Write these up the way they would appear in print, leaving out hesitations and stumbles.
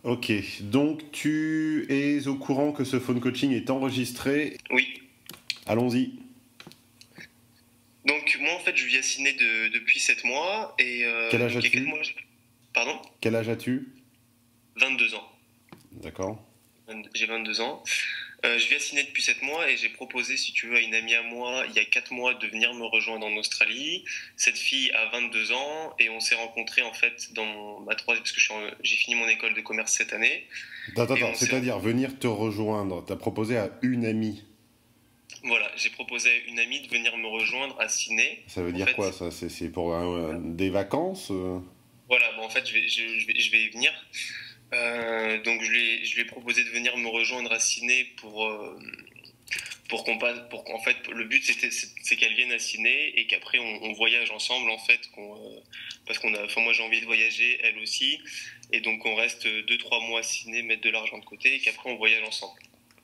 Ok, donc tu es au courant que ce phone coaching est enregistré. Oui. Allons-y. Donc moi en fait je vis à Sydney depuis 7 mois et Quel âge donc il y a 4 as-tu? mois... Pardon? Quel âge as-tu? 22 ans. D'accord. J'ai 22 ans. Je vis à Sydney depuis 7 mois et j'ai proposé, si tu veux, à une amie à moi, il y a 4 mois, de venir me rejoindre en Australie. Cette fille a 22 ans et on s'est rencontrés en fait dans ma troisième, parce que j'ai fini mon école de commerce cette année. Et Attends, on s'est, c'est-à-dire venir te rejoindre. T'as proposé à une amie. voilà, j'ai proposé à une amie de venir me rejoindre à Sydney. Ça veut En dire quoi fait, ça? C'est pour des vacances? voilà, bon, en fait, je vais y venir. Donc je lui ai proposé de venir me rejoindre à Sydney pour qu'on passe, pour qu'en fait le but c'est qu'elle vienne à Sydney et qu'après on voyage ensemble en fait, parce qu'on a, enfin moi j'ai envie de voyager, elle aussi, et donc on reste 2 3 mois à Sydney, mettre de l'argent de côté et qu'après on voyage ensemble.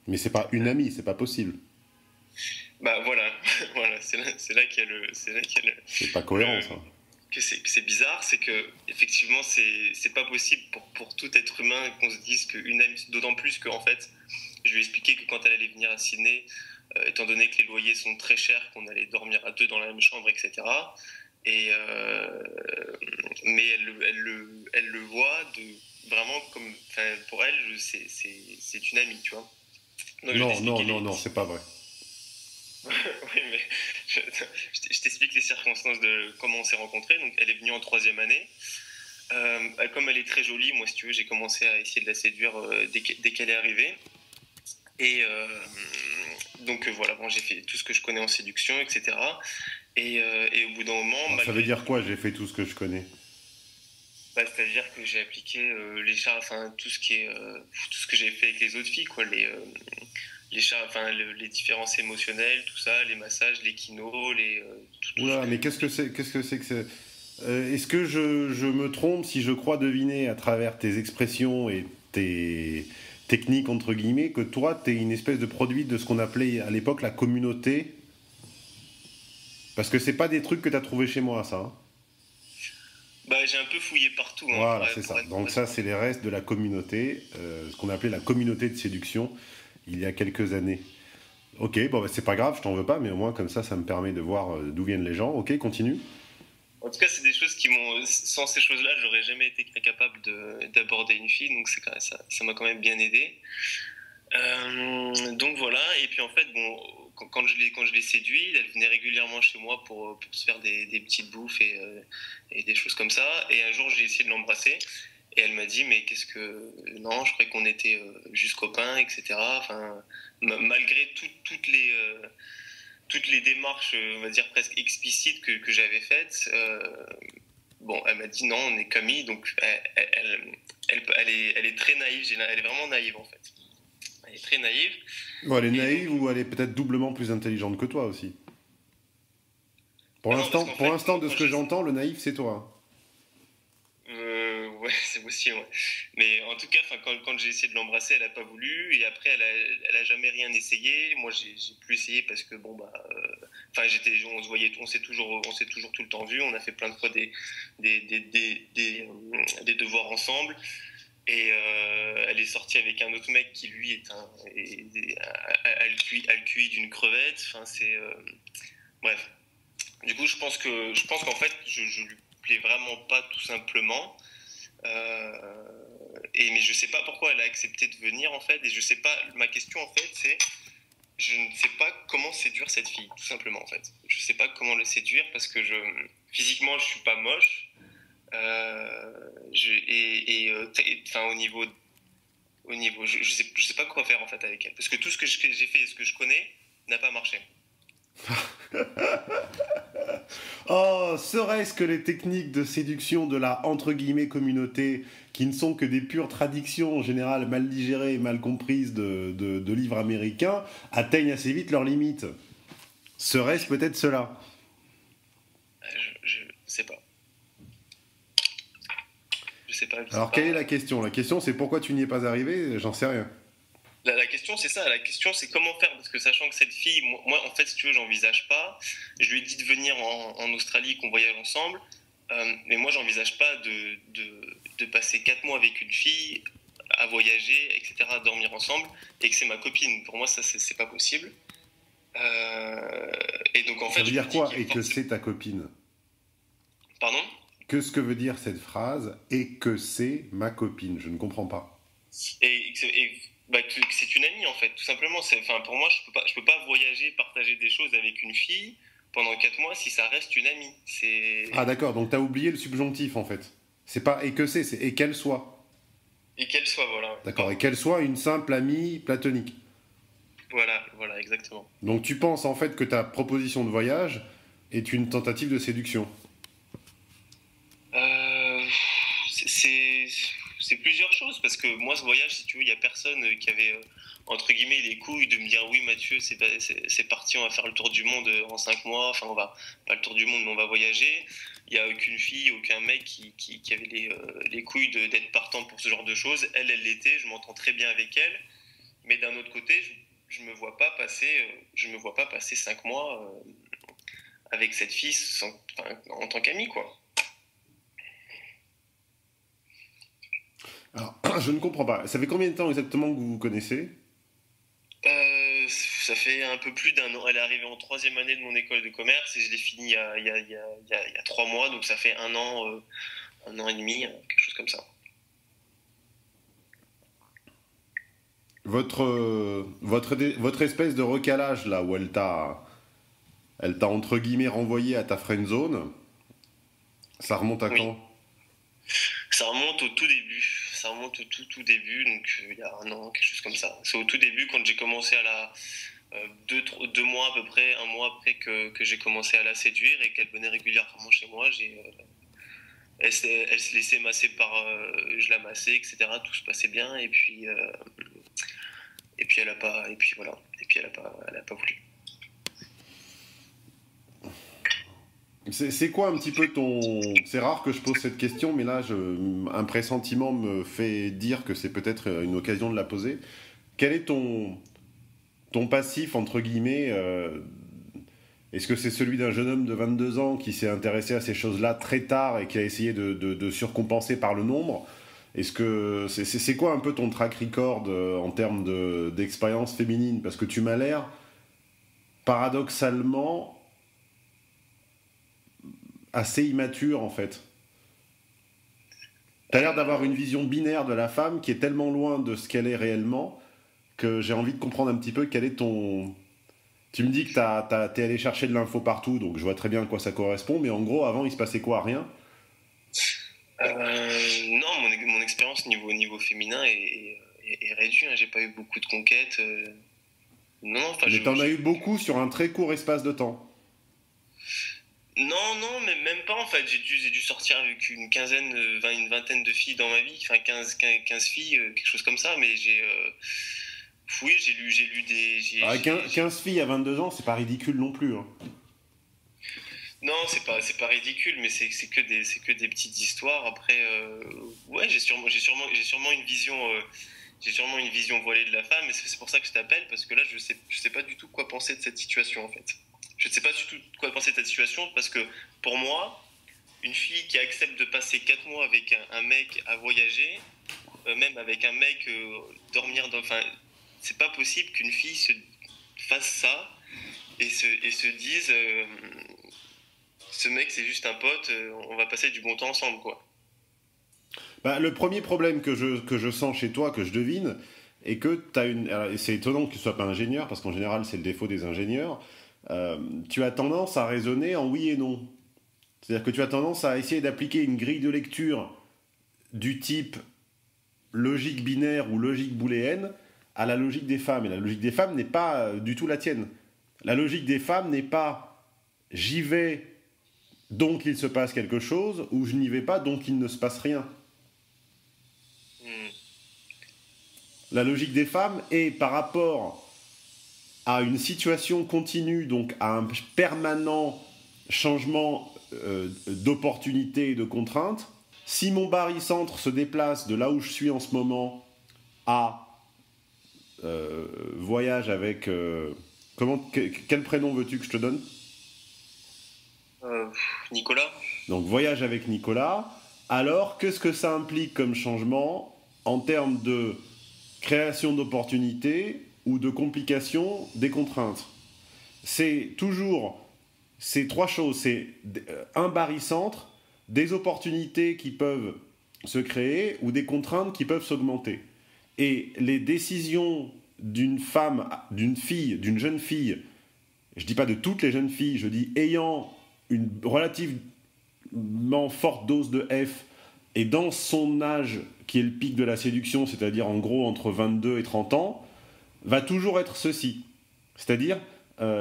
Mais c'est pas une amie, c'est pas possible. Bah voilà, voilà, c'est là qu'il y a C'est pas cohérent le ça. que c'est bizarre, c'est que effectivement c'est pas possible pour tout être humain qu'on se dise qu'une amie, d'autant plus qu'en fait je lui ai expliqué que quand elle allait venir à Sydney, étant donné que les loyers sont très chers, qu'on allait dormir à deux dans la même chambre, etc. Et mais elle le voit vraiment comme, enfin, pour elle, c'est une amie, tu vois. Donc je vais t'expliquer Non, c'est pas vrai. oui, mais je t'explique les circonstances de comment on s'est rencontrés. Donc elle est venue en troisième année. Comme elle est très jolie, moi si tu veux, j'ai commencé à essayer de la séduire dès qu'elle est arrivée. Et donc voilà, bon, j'ai fait tout ce que je connais en séduction, etc. Et au bout d'un moment, Alors, ça veut malgré dire tout, quoi? J'ai fait tout ce que je connais. bah, c'est-à-dire que j'ai appliqué les chats, enfin tout ce qui est tout ce que j'ai fait avec les autres filles, quoi, les chats, enfin les différences émotionnelles, tout ça, les massages, les kinos, tout ce Oula, mais qu'est-ce que c'est que c'est? Est-ce que je me trompe si je crois deviner à travers tes expressions et tes techniques entre guillemets que toi t'es une espèce de produit de ce qu'on appelait à l'époque la communauté? Parce que c'est pas des trucs que t'as trouvé chez moi, ça, hein. Bah, j'ai un peu fouillé partout, hein, Voilà, c'est ça. Donc ça, c'est les restes de la communauté, ce qu'on appelait la communauté de séduction, il y a quelques années. Ok, bon, bah, c'est pas grave, je t'en veux pas, mais au moins comme ça me permet de voir d'où viennent les gens. Ok, continue. En tout cas, c'est des choses qui m'ont. Sans ces choses-là, j'aurais jamais été capable d'aborder une fille, donc ça m'a quand même bien aidé. Donc voilà, et puis en fait, bon, quand je l'ai séduit, elle venait régulièrement chez moi pour se faire des petites bouffes et des choses comme ça. Et un jour, j'ai essayé de l'embrasser, et elle m'a dit, mais qu'est-ce que... Non, je croyais qu'on était juste copains, etc. Enfin, malgré toutes les démarches, on va dire presque explicites que j'avais faites, bon, elle m'a dit non, on est commis, donc elle est très naïve, elle est vraiment naïve en fait. Elle est très naïve. Bon, elle est Et donc, naïve ou elle est peut-être doublement plus intelligente que toi aussi. ah non, parce qu'en Pour fait, l'instant, de ce que j'entends, le naïf, c'est toi. ouais, c'est possible, ouais. Mais en tout cas, quand j'ai essayé de l'embrasser, elle a pas voulu. Et après, elle a jamais rien essayé. Moi, j'ai plus essayé parce que bon bah, enfin, on se voyait, on s'est toujours tout le temps vu. On a fait plein de fois des devoirs ensemble. Et elle est sortie avec un autre mec qui lui a le QI d'une crevette. Enfin, bref. Du coup, je pense qu'en fait, je lui plais vraiment pas tout simplement. Euh, mais je sais pas pourquoi elle a accepté de venir en fait. Et je sais pas. Ma question en fait, c'est je ne sais pas comment séduire cette fille, tout simplement en fait. Je sais pas comment le séduire parce que physiquement, je suis pas moche. Enfin au niveau, je sais pas quoi faire en fait avec elle parce que tout ce que j'ai fait et ce que je connais n'a pas marché. Oh, serait-ce que les techniques de séduction de la entre guillemets communauté, qui ne sont que des pures traductions en général mal digérées et mal comprises de livres américains, atteignent assez vite leurs limites? Serait-ce peut-être cela? Je sais pas. Je sais pas, je sais Alors, quelle est pas. la question? La question, c'est pourquoi tu n'y es pas arrivé? J'en sais rien. La question, c'est ça. La question, c'est comment faire. Parce que sachant que cette fille, moi, en fait, si tu veux, j'envisage pas. Je lui ai dit de venir en Australie, qu'on voyage ensemble. Mais moi, j'envisage pas de passer 4 mois avec une fille voyager, etc., à dormir ensemble, et que c'est ma copine. Pour moi, ça, c'est pas possible. Et donc, en fait, Ça veut dire quoi, et que forcément... c'est ta copine? Pardon? Que ce que veut dire cette phrase, et que c'est ma copine? Je ne comprends pas. Que c'est une amie, en fait, tout simplement. Enfin, pour moi, je peux pas voyager, partager des choses avec une fille pendant 4 mois si ça reste une amie. Ah d'accord, donc t'as oublié le subjonctif en fait. C'est pas et que c'est et qu'elle soit. Et qu'elle soit, voilà. D'accord, et qu'elle soit une simple amie platonique. Voilà, exactement. Donc tu penses en fait que ta proposition de voyage est une tentative de séduction. Euh, c'est c'est plusieurs choses, parce que moi, ce voyage, si tu veux, il y a personne qui avait, entre guillemets, les couilles de me dire, oui, Mathieu, c'est parti, on va faire le tour du monde en 5 mois, enfin, on va, pas le tour du monde, mais on va voyager. Il n'y a aucune fille, aucun mec qui avait les couilles d'être partant pour ce genre de choses. Elle l'était, je m'entends très bien avec elle, mais d'un autre côté, je me vois pas passer, je me vois pas passer 5 mois avec cette fille en tant qu'amie, quoi. Alors, je ne comprends pas. Ça fait combien de temps exactement que vous vous connaissez? Ça fait un peu plus d'un an. Elle est arrivée en 3e année de mon école de commerce et je l'ai fini il y a 3 mois, donc ça fait un an et demi, quelque chose comme ça. Votre espèce de recalage là où elle t'a entre guillemets renvoyé à ta friend zone, ça remonte à Oui, quand? ça remonte au tout début. Ça remonte au tout début, donc il y a un an, quelque chose comme ça. C'est au tout début quand j'ai commencé à la 2 mois à peu près, un mois après que j'ai commencé à la séduire et qu'elle venait régulièrement chez moi. Elle se laissait masser je la massais, etc. Tout se passait bien et puis elle a pas, et puis voilà, et puis elle a pas voulu. C'est quoi un petit peu ton... C'est rare que je pose cette question, mais là, un pressentiment me fait dire que c'est peut-être une occasion de la poser. Quel est ton passif, entre guillemets est-ce que c'est celui d'un jeune homme de 22 ans qui s'est intéressé à ces choses-là très tard et qui a essayé de surcompenser par le nombre? Est-ce que c'est quoi un peu ton track record en termes d'expérience féminine? Parce que tu m'as l'air, paradoxalement, assez immature en fait. T'as l'air d'avoir une vision binaire de la femme qui est tellement loin de ce qu'elle est réellement que j'ai envie de comprendre un petit peu quel est ton... Tu me dis que t'es allé chercher de l'info partout, donc je vois très bien à quoi ça correspond, mais en gros, avant, il se passait quoi? Rien? Non, mon expérience niveau féminin est réduite, hein. J'ai pas eu beaucoup de conquêtes. Non, enfin, Mais t'en as eu beaucoup sur un très court espace de temps. non, mais même pas en fait. J'ai dû sortir avec une vingtaine de filles dans ma vie, enfin 15 filles, quelque chose comme ça. Mais oui, j'ai lu des, Ah, 15 filles à 22 ans, c'est pas ridicule non plus. Hein. Non, c'est pas ridicule, mais c'est que des petites histoires. Après, ouais, j'ai sûrement une vision. J'ai sûrement une vision voilée de la femme, et c'est pour ça que je t'appelle, parce que là, je sais pas du tout quoi penser de cette situation, en fait. Je ne sais pas du tout quoi penser de cette situation, parce que pour moi, une fille qui accepte de passer 4 mois avec un mec à voyager, même avec un mec dormir dans... Enfin, c'est pas possible qu'une fille se fasse ça et se dise ce mec c'est juste un pote, on va passer du bon temps ensemble, quoi. Bah, le premier problème que je sens chez toi, que je devine, est que tu as une... Alors, c'est étonnant que tu ne sois pas ingénieur, parce qu'en général, c'est le défaut des ingénieurs. Tu as tendance à raisonner en oui et non. C'est-à-dire que tu as tendance à essayer d'appliquer une grille de lecture du type logique binaire ou logique booléenne à la logique des femmes. Et la logique des femmes n'est pas du tout la tienne. La logique des femmes n'est pas j'y vais, donc il se passe quelque chose, ou je n'y vais pas, donc il ne se passe rien. Hmm. La logique des femmes est par rapport à une situation continue, donc à un permanent changement d'opportunité et de contraintes. Si mon barycentre se déplace de là où je suis en ce moment à voyage avec... quel prénom veux-tu que je te donne? Nicolas. Donc voyage avec Nicolas. Alors, qu'est-ce que ça implique comme changement? en termes de création d'opportunités ou de complication des contraintes. C'est toujours ces trois choses, c'est un barycentre, des opportunités qui peuvent se créer ou des contraintes qui peuvent s'augmenter. Et les décisions d'une femme, d'une fille, d'une jeune fille, je ne dis pas de toutes les jeunes filles, je dis ayant une relativement forte dose de F et dans son âge qui est le pic de la séduction, c'est-à-dire en gros entre 22 et 30 ans, va toujours être ceci. C'est-à-dire,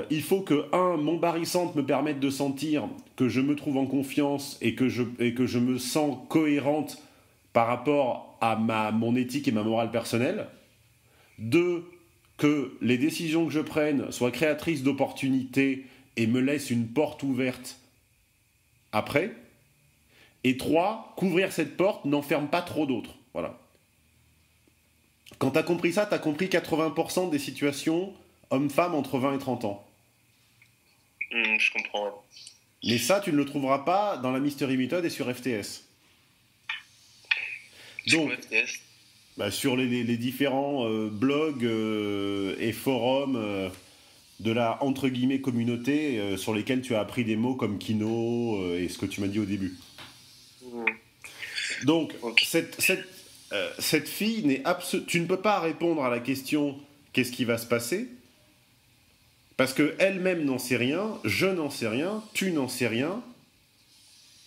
il faut que, mon barycentre me permette de sentir que je me trouve en confiance et que je me sens cohérente par rapport à mon éthique et ma morale personnelle. 2, que les décisions que je prenne soient créatrices d'opportunités et me laissent une porte ouverte après. Et 3, qu'ouvrir cette porte n'enferme pas trop d'autres. Voilà. Quand tu as compris ça, tu as compris 80% des situations hommes-femmes entre 20 et 30 ans. Je comprends. Ouais. Mais ça, tu ne le trouveras pas dans la Mystery Method et sur FTS. Donc, sur les différents blogs et forums de la entre guillemets communauté sur lesquels tu as appris des mots comme kino et ce que tu m'as dit au début. Donc, okay. Cette fille n'est tu ne peux pas répondre à la question qu'est-ce qui va se passer parce qu'elle-même n'en sait rien, je n'en sais rien, tu n'en sais rien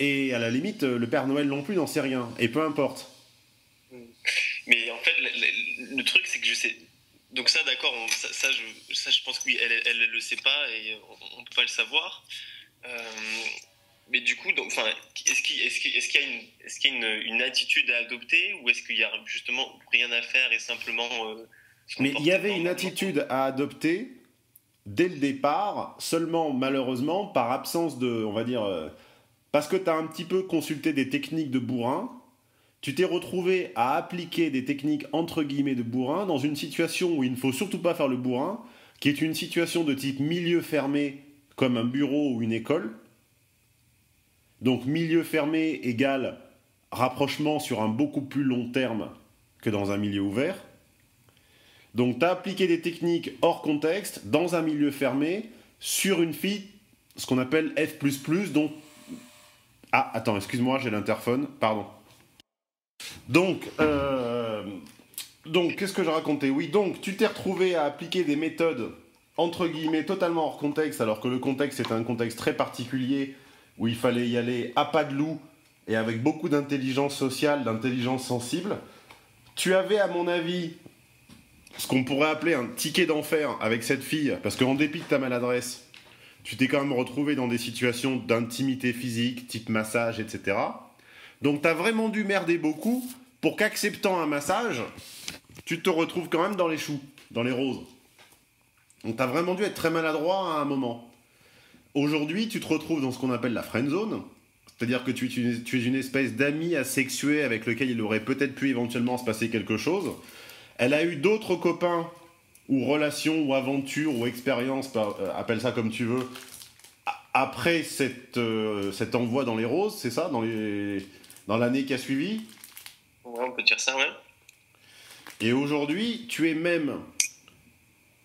et à la limite le Père Noël non plus n'en sait rien et peu importe. Mais en fait le truc c'est que je sais donc ça d'accord ça je pense que oui elle le sait pas et on peut pas le savoir mais du coup donc enfin est-ce qu'il y a une attitude à adopter ou est-ce qu'il y a justement rien à faire et simplement mais il y avait une attitude à adopter dès le départ, seulement malheureusement par absence de, on va dire, parce que tu as un petit peu consulté des techniques de bourrin, tu t'es retrouvé à appliquer des techniques entre guillemets de bourrin dans une situation où il ne faut surtout pas faire le bourrin, qui est une situation de type milieu fermé comme un bureau ou une école. Donc milieu fermé égale rapprochement sur un beaucoup plus long terme que dans un milieu ouvert. Donc tu as appliqué des techniques hors contexte, dans un milieu fermé, sur une fille, ce qu'on appelle F++, donc... Ah, attends, excuse-moi, j'ai l'interphone, pardon. Donc, qu'est-ce que je racontais ? Oui, donc, tu t'es retrouvé à appliquer des méthodes, entre guillemets, totalement hors contexte, alors que le contexte était un contexte très particulier, où il fallait y aller à pas de loup, et avec beaucoup d'intelligence sociale, d'intelligence sensible. Tu avais, à mon avis... ce qu'on pourrait appeler un ticket d'enfer avec cette fille, parce qu'en dépit de ta maladresse, tu t'es quand même retrouvé dans des situations d'intimité physique, type massage, etc. Donc t'as vraiment dû merder beaucoup pour qu'acceptant un massage, tu te retrouves quand même dans les choux, dans les roses. Donc t'as vraiment dû être très maladroit à un moment. Aujourd'hui, tu te retrouves dans ce qu'on appelle la friend zone, c'est-à-dire que tu es une espèce d'ami asexué avec lequel il aurait peut-être pu éventuellement se passer quelque chose. Elle a eu d'autres copains, ou relations, ou aventures, ou expériences, appelle ça comme tu veux, après cet envoi dans les roses, c'est ça, dans l'année qui a suivi ? Ouais, on peut dire ça, ouais. Et aujourd'hui, tu es même...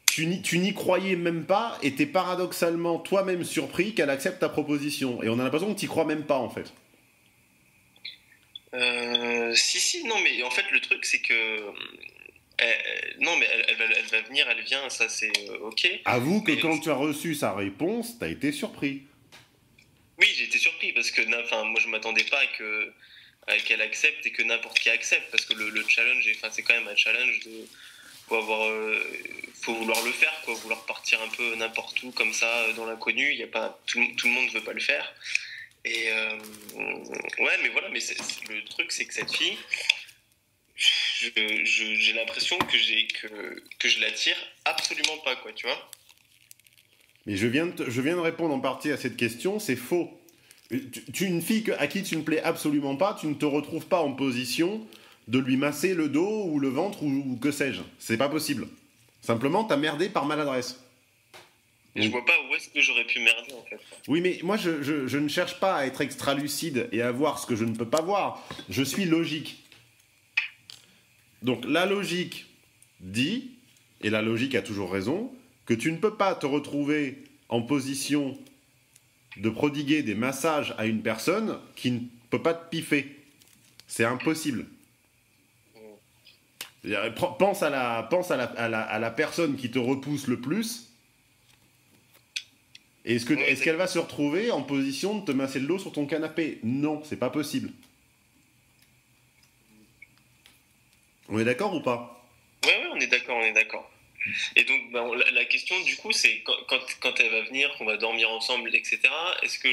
Tu n'y croyais même pas, et t'es paradoxalement toi-même surpris qu'elle accepte ta proposition. Et on a l'impression que t'y crois même pas, en fait. Si, non, mais en fait, le truc, c'est que... non, mais elle va venir, elle vient, ça c'est ok. Avoue que quand tu as reçu sa réponse, t'as été surpris. Oui, j'ai été surpris parce que moi je m'attendais pas qu'elle accepte et que n'importe qui accepte parce que le challenge, c'est quand même un challenge de faut vouloir le faire, quoi, vouloir partir un peu n'importe où comme ça dans l'inconnu. Il y a pas tout le monde veut pas le faire. Et ouais, mais voilà, mais le truc c'est que cette fille. J'ai l'impression que je l'attire absolument pas, quoi, tu vois. Mais je viens de répondre en partie à cette question, c'est faux. Une fille à qui tu ne plais absolument pas, tu ne te retrouves pas en position de lui masser le dos ou le ventre ou que sais-je. C'est pas possible. Simplement, t'as merdé par maladresse. Je vois pas où est-ce que j'aurais pu merder, en fait. Oui, mais moi, je ne cherche pas à être extra lucide et à voir ce que je ne peux pas voir. Je suis logique. Donc la logique dit, et la logique a toujours raison, que tu ne peux pas te retrouver en position de prodiguer des massages à une personne qui ne peut pas te piffer. C'est impossible. Pense à la personne qui te repousse le plus. Et est-ce qu'elle va se retrouver en position de te masser le dos sur ton canapé? Non, c'est pas possible. On est d'accord ou pas? Ouais, on est d'accord. Et donc, la question, du coup, c'est quand elle va venir, qu'on va dormir ensemble, etc., est-ce que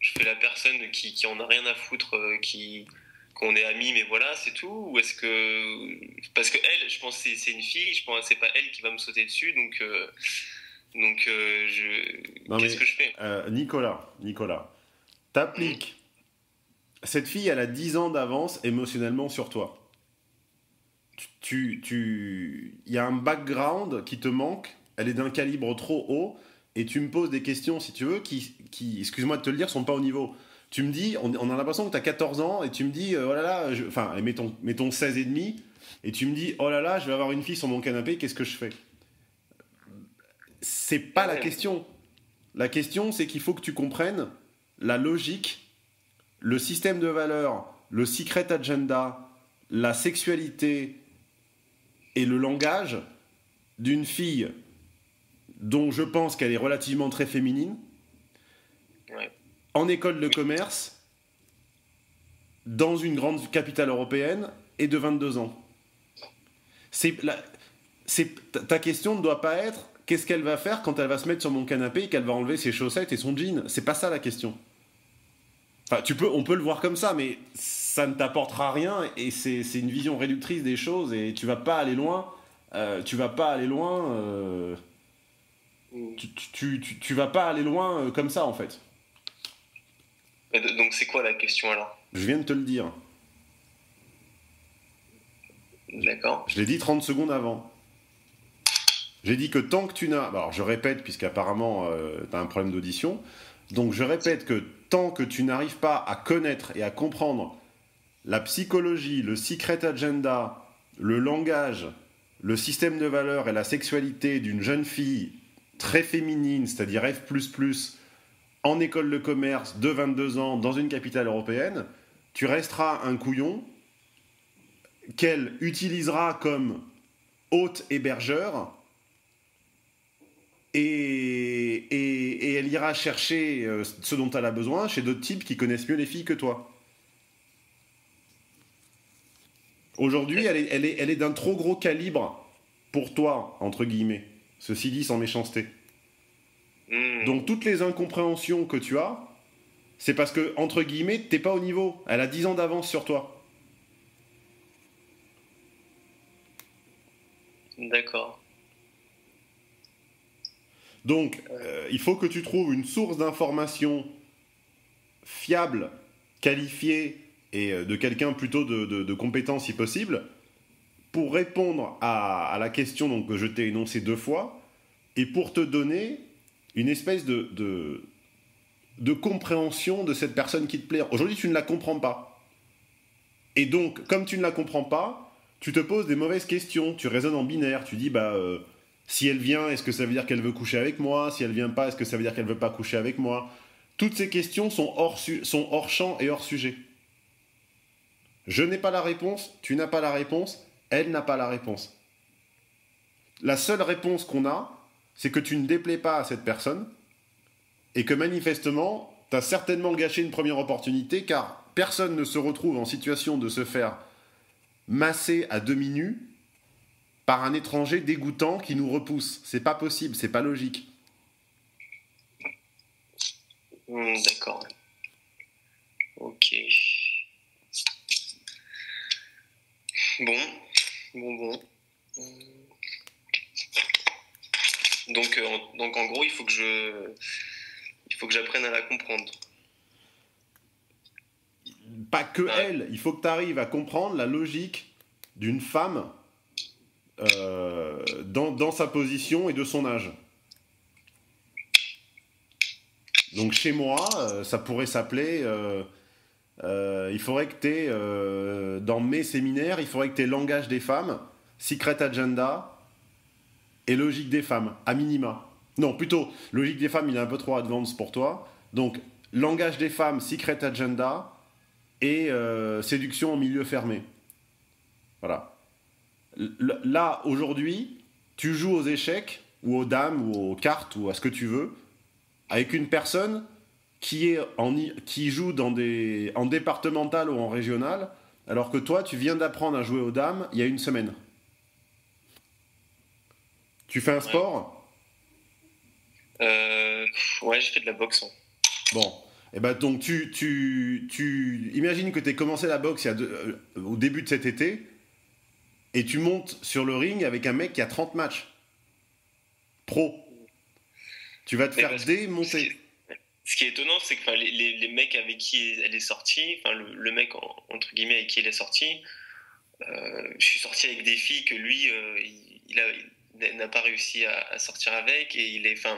je fais la personne qui en a rien à foutre, qu'on est amis, mais voilà, c'est tout? Ou est-ce que... Parce que elle, je pense que c'est une fille, je pense que c'est pas elle qui va me sauter dessus, donc qu'est-ce que je fais? Nicolas, t'appliques. Cette fille, elle a 10 ans d'avance émotionnellement sur toi. Il y a un background qui te manque, elle est d'un calibre trop haut, et tu me poses des questions, si tu veux, qui excuse-moi de te le dire, sont pas au niveau. Tu me dis, on a l'impression que tu as 14 ans, et tu me dis, oh là là, enfin, mettons 16 et demi, et tu me dis, oh là là, je vais avoir une fille sur mon canapé, qu'est-ce que je fais? C'est pas la question. La question, c'est qu'il faut que tu comprennes la logique, le système de valeurs, le secret agenda, la sexualité et le langage d'une fille dont je pense qu'elle est relativement très féminine, en école de commerce, dans une grande capitale européenne et de 22 ans. Ta question ne doit pas être qu'est-ce qu'elle va faire quand elle va se mettre sur mon canapé et qu'elle va enlever ses chaussettes et son jean. C'est pas ça la question. Enfin, on peut le voir comme ça, mais ça ne t'apportera rien et c'est une vision réductrice des choses et tu vas pas aller loin. Tu vas pas aller loin comme ça en fait. Donc c'est quoi la question alors? Je viens de te le dire. D'accord. Je l'ai dit 30 secondes avant. J'ai dit que tant que tu n'as... Alors je répète puisqu'apparemment tu as un problème d'audition. Donc je répète que tant que tu n'arrives pas à connaître et à comprendre la psychologie, le secret agenda, le langage, le système de valeurs et la sexualité d'une jeune fille très féminine, c'est-à-dire F++, en école de commerce de 22 ans dans une capitale européenne, tu resteras un couillon qu'elle utilisera comme hôte hébergeur et elle ira chercher ce dont elle a besoin chez d'autres types qui connaissent mieux les filles que toi. Aujourd'hui, elle est d'un trop gros calibre pour toi, entre guillemets. Ceci dit, sans méchanceté. Donc toutes les incompréhensions que tu as, c'est parce que, entre guillemets, t'es pas au niveau. Elle a 10 ans d'avance sur toi. D'accord. Donc, il faut que tu trouves une source d'information fiable, qualifiée et de quelqu'un plutôt de compétent si possible, pour répondre à la question donc, que je t'ai énoncée 2 fois, et pour te donner une espèce de compréhension de cette personne qui te plaît. Aujourd'hui, tu ne la comprends pas. Et donc, comme tu ne la comprends pas, tu te poses des mauvaises questions, tu raisonnes en binaire, tu dis, si elle vient, est-ce que ça veut dire qu'elle veut coucher avec moi? Si elle vient pas, est-ce que ça veut dire qu'elle veut pas coucher avec moi? Toutes ces questions sont hors champ et hors sujet. Je n'ai pas la réponse, tu n'as pas la réponse, elle n'a pas la réponse. La seule réponse qu'on a, c'est que tu ne déplais pas à cette personne et que manifestement, tu as certainement gâché une première opportunité car personne ne se retrouve en situation de se faire masser à demi nu par un étranger dégoûtant qui nous repousse. C'est pas possible, c'est pas logique. D'accord. Ok. Bon. Donc en gros, il faut que j'apprenne à la comprendre. Pas que elle, il faut que tu arrives à comprendre la logique d'une femme dans sa position et de son âge. Donc chez moi, ça pourrait s'appeler il faudrait que tu aies, dans mes séminaires, il faudrait que tu aies langage des femmes, secret agenda et logique des femmes, à minima. Non, plutôt, logique des femmes, il est un peu trop advanced pour toi. Donc, langage des femmes, secret agenda et séduction en milieu fermé. Voilà. Là, aujourd'hui, tu joues aux échecs, ou aux dames, ou aux cartes, ou à ce que tu veux, avec une personne qui joue en départemental ou en régional, alors que toi, tu viens d'apprendre à jouer aux dames il y a une semaine. Tu fais un sport ? Ouais, j'ai fait de la boxe. Hein. Bon. Et ben donc, imagine que tu aies commencé la boxe au début de cet été, et tu montes sur le ring avec un mec qui a 30 matchs. Pro. Tu vas te faire démonter. Ce qui est étonnant, c'est que les mecs avec qui elle est sortie, le mec entre guillemets avec qui elle est sortie, je suis sorti avec des filles que lui, il n'a pas réussi à sortir avec. Et il est, ce que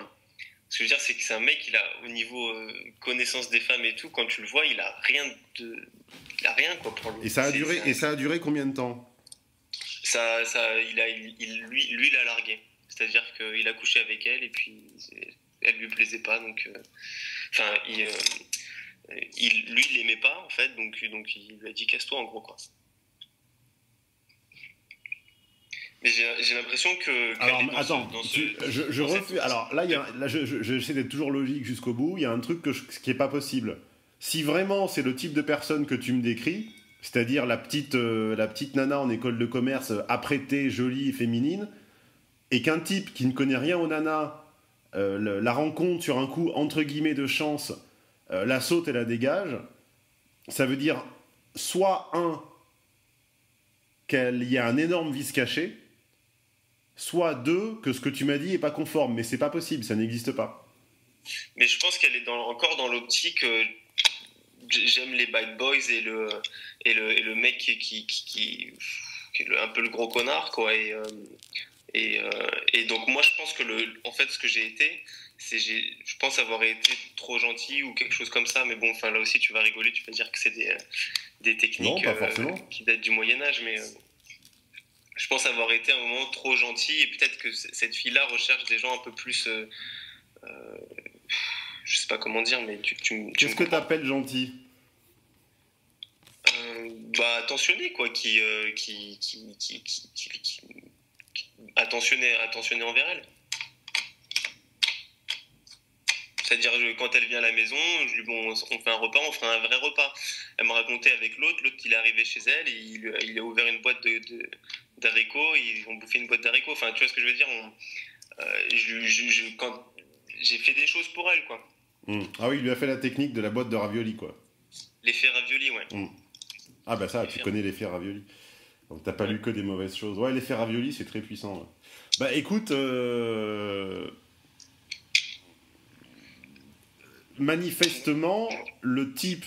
je veux dire, c'est que c'est un mec, il a au niveau connaissance des femmes et tout, quand tu le vois, il a rien quoi pour lui. Et ça a duré combien de temps ? Lui, il a largué. C'est-à-dire qu'il a couché avec elle et puis elle lui plaisait pas, donc lui il l'aimait pas en fait, donc il lui a dit casse-toi en gros quoi. Mais j'ai l'impression que alors attends, je refuse. Alors là j'essaie d'être toujours logique jusqu'au bout. Il y a un truc ce qui est pas possible. Si vraiment c'est le type de personne que tu me décris, c'est-à-dire la petite nana en école de commerce apprêtée, jolie et féminine, et qu'un type qui ne connaît rien aux nanas la rencontre sur un coup entre guillemets de chance, la saute et la dégage, ça veut dire soit qu'il y a un énorme vice caché, soit deux, que ce que tu m'as dit est pas conforme, mais c'est pas possible, ça n'existe pas. Mais je pense qu'elle est encore dans l'optique j'aime les bad boys et le mec qui est un peu le gros connard quoi, et donc moi je pense que en fait ce que j'ai été, je pense avoir été trop gentil ou quelque chose comme ça, mais bon, là aussi tu vas rigoler, tu vas dire que c'est des techniques qui datent du Moyen-Âge, mais je pense avoir été à un moment trop gentil, et peut-être que cette fille-là recherche des gens un peu plus je sais pas comment dire, mais qu'est-ce que t'appelles gentil? Attentionné quoi, qui attentionné envers elle. C'est-à-dire quand elle vient à la maison, je lui dis bon, on fait un repas, on fera un vrai repas. Elle m'a raconté avec l'autre il est arrivé chez elle et il a ouvert une boîte d'haricots, ils ont bouffé une boîte d'haricots. Enfin, tu vois ce que je veux dire, quand j'ai fait des choses pour elle quoi. Ah oui, il lui a fait la technique de la boîte de raviolis quoi. L'effet ravioli, ouais. Ah bah ça, tu connais l'effet ravioli. Donc t'as pas lu que des mauvaises choses. Ouais, l'effet ravioli, c'est très puissant. Ouais. Bah écoute, manifestement, le type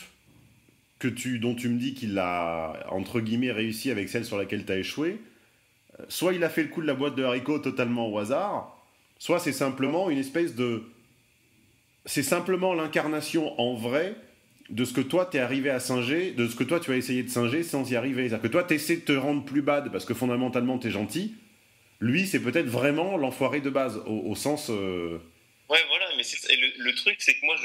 dont tu me dis qu'il a, entre guillemets, réussi avec celle sur laquelle t'as échoué, soit il a fait le coup de la boîte de haricots totalement au hasard, soit c'est simplement une espèce de... C'est simplement l'incarnation en vrai de ce que toi t'es arrivé à singer, de ce que toi tu as essayé de singer sans y arriver. C'est-à-dire que toi t'essaies de te rendre plus bad parce que fondamentalement t'es gentil. Lui, c'est peut-être vraiment l'enfoiré de base, au sens... Ouais, voilà, mais le truc, c'est que moi,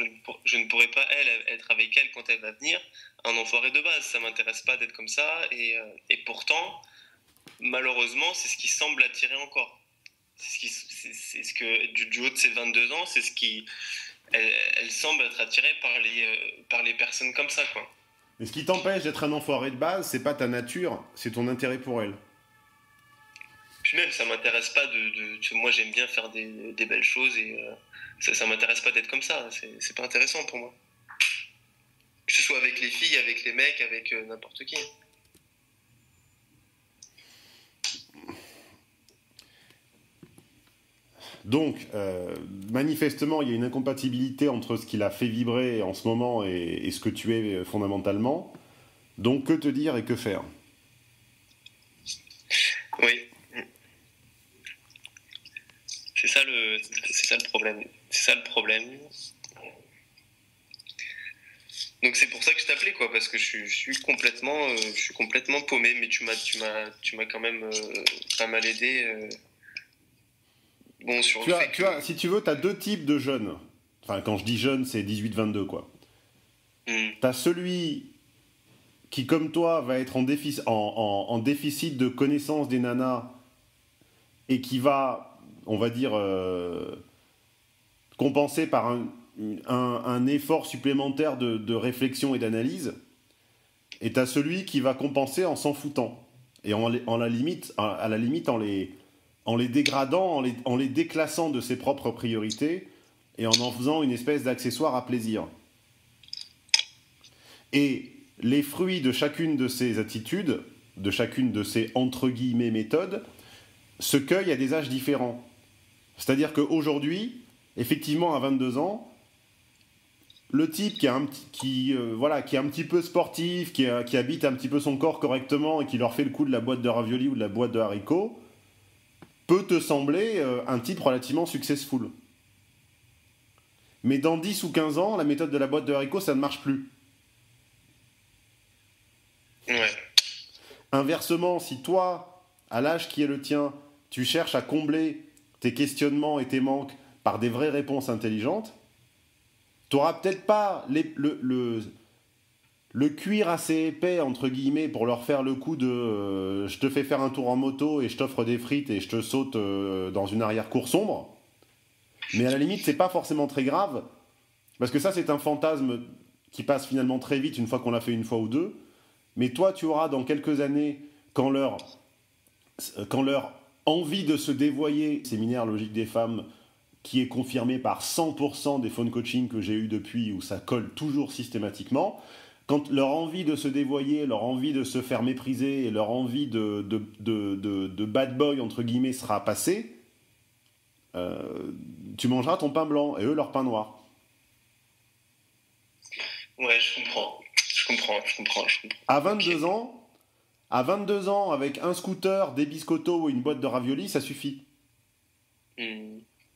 je ne pourrais pas, être avec elle quand elle va venir, un enfoiré de base. Ça m'intéresse pas d'être comme ça, et pourtant, malheureusement, c'est ce qui semble l'attirer encore. C'est ce que, du haut de ses 22 ans, c'est ce qui... Elle semble être attirée par les personnes comme ça, quoi. Mais ce qui t'empêche d'être un enfoiré de base, c'est pas ta nature, c'est ton intérêt pour elle. Puis même, ça m'intéresse pas moi, j'aime bien faire des belles choses, et ça m'intéresse pas d'être comme ça. C'est pas intéressant pour moi. Que ce soit avec les filles, avec les mecs, avec n'importe qui. Donc, manifestement, il y a une incompatibilité entre ce qui l'a fait vibrer en ce moment et ce que tu es fondamentalement. Donc, que te dire et que faire? Oui. C'est ça le problème. C'est ça le problème. Donc c'est pour ça que je t'appelais, quoi, parce que je suis complètement paumé, mais tu m'as quand même pas mal aidé. Bon, sur le fait que. Si tu veux, tu as deux types de jeunes. Enfin, quand je dis jeunes, c'est 18-22, quoi. Tu as celui qui, comme toi, va être en déficit de connaissance des nanas et qui va, on va dire, compenser par un effort supplémentaire de réflexion et d'analyse. Et tu as celui qui va compenser en s'en foutant. Et à la limite, en les dégradant, en les déclassant de ses propres priorités et en faisant une espèce d'accessoire à plaisir. Et les fruits de chacune de ces attitudes, de chacune de ces entre guillemets méthodes, se cueillent à des âges différents. C'est-à-dire qu'aujourd'hui, effectivement, à 22 ans, le type qui est un petit peu sportif, qui habite un petit peu son corps correctement et qui leur fait le coup de la boîte de raviolis ou de la boîte de haricots, peut te sembler un type relativement successful. Mais dans 10 ou 15 ans, la méthode de la boîte de haricots, ça ne marche plus. Ouais. Inversement, si toi, à l'âge qui est le tien, tu cherches à combler tes questionnements et tes manques par des vraies réponses intelligentes, tu n'auras peut-être pas le cuir assez épais, entre guillemets, pour leur faire le coup de je te fais faire un tour en moto et je t'offre des frites et je te saute dans une arrière-cour sombre. Mais à la limite, c'est pas forcément très grave, parce que ça, c'est un fantasme qui passe finalement très vite une fois qu'on l'a fait une fois ou deux. Mais toi, tu auras dans quelques années, quand leur envie de se dévoyer, séminaire logique des femmes, qui est confirmé par 100% des phone coaching que j'ai eu depuis, où ça colle toujours systématiquement, quand leur envie de se dévoyer, leur envie de se faire mépriser et leur envie de bad boy, entre guillemets, sera passée, tu mangeras ton pain blanc et eux leur pain noir. Ouais, je comprends. À 22 ans, à 22 ans, avec un scooter, des biscottos ou une boîte de raviolis, ça suffit.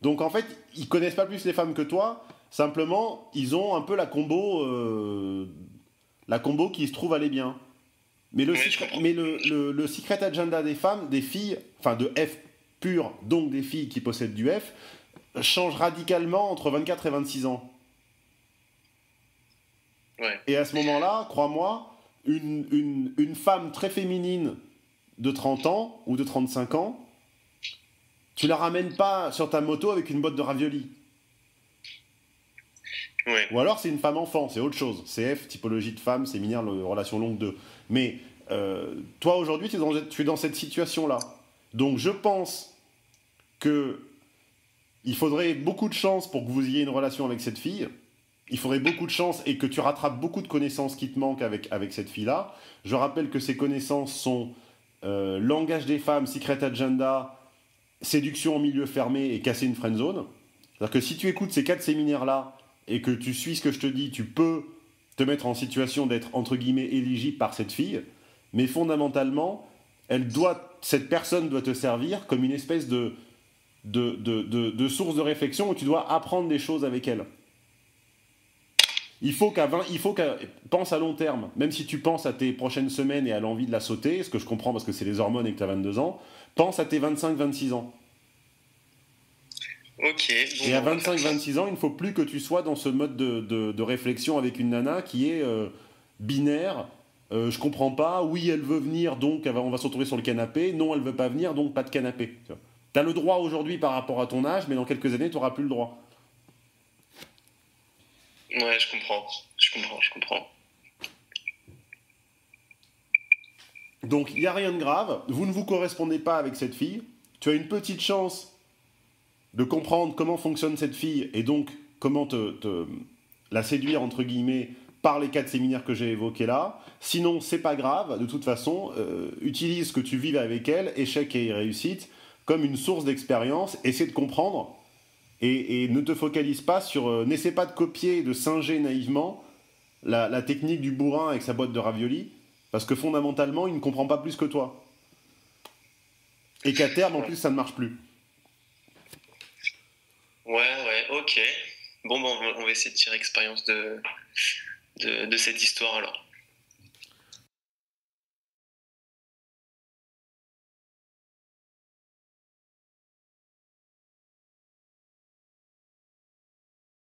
Donc en fait, ils connaissent pas plus les femmes que toi, simplement, ils ont un peu la combo qui se trouve aller bien. Mais le secret agenda des femmes, des filles, enfin de F pur, donc des filles qui possèdent du F, change radicalement entre 24 et 26 ans. Ouais. Et à ce moment-là, crois-moi, une femme très féminine de 30 ans ou de 35 ans, tu la ramènes pas sur ta moto avec une boîte de raviolis. Ouais. Ou alors c'est une femme enfant, c'est autre chose. CF, typologie de femme, séminaire, relation longue 2. Mais toi aujourd'hui, tu es dans cette situation-là. Donc je pense que il faudrait beaucoup de chance pour que vous ayez une relation avec cette fille. Il faudrait beaucoup de chance et que tu rattrapes beaucoup de connaissances qui te manquent avec cette fille-là. Je rappelle que ces connaissances sont langage des femmes, secret agenda, séduction en milieu fermé et casser une friendzone. C'est-à-dire que si tu écoutes ces 4 séminaires-là et que tu suis ce que je te dis, tu peux te mettre en situation d'être, entre guillemets, éligible par cette fille. Mais fondamentalement, cette personne doit te servir comme une espèce de source de réflexion où tu dois apprendre des choses avec elle. Il faut pense à long terme. Même si tu penses à tes prochaines semaines et à l'envie de la sauter, ce que je comprends parce que c'est les hormones et que tu as 22 ans, pense à tes 25-26 ans. Ok. Bon, et à 25-26 ans, il ne faut plus que tu sois dans ce mode de réflexion avec une nana qui est binaire. Je comprends pas. Oui, elle veut venir, donc on va se retrouver sur le canapé. Non, elle veut pas venir, donc pas de canapé. Tu as le droit aujourd'hui par rapport à ton âge, mais dans quelques années, tu n'auras plus le droit. Ouais, je comprends. Donc, il n'y a rien de grave. Vous ne vous correspondez pas avec cette fille. Tu as une petite chance de comprendre comment fonctionne cette fille et donc comment la séduire, entre guillemets, par les 4 séminaires que j'ai évoqués là. Sinon, c'est pas grave. De toute façon, utilise ce que tu vives avec elle, échec et réussite, comme une source d'expérience. Essaie de comprendre. Et ne te focalise pas sur... n'essaie pas de copier et de singer naïvement la technique du bourrin avec sa boîte de raviolis, parce que fondamentalement, il ne comprend pas plus que toi. Et qu'à terme, en plus, ça ne marche plus. Ouais, ok. Bon, on va essayer de tirer expérience de cette histoire alors.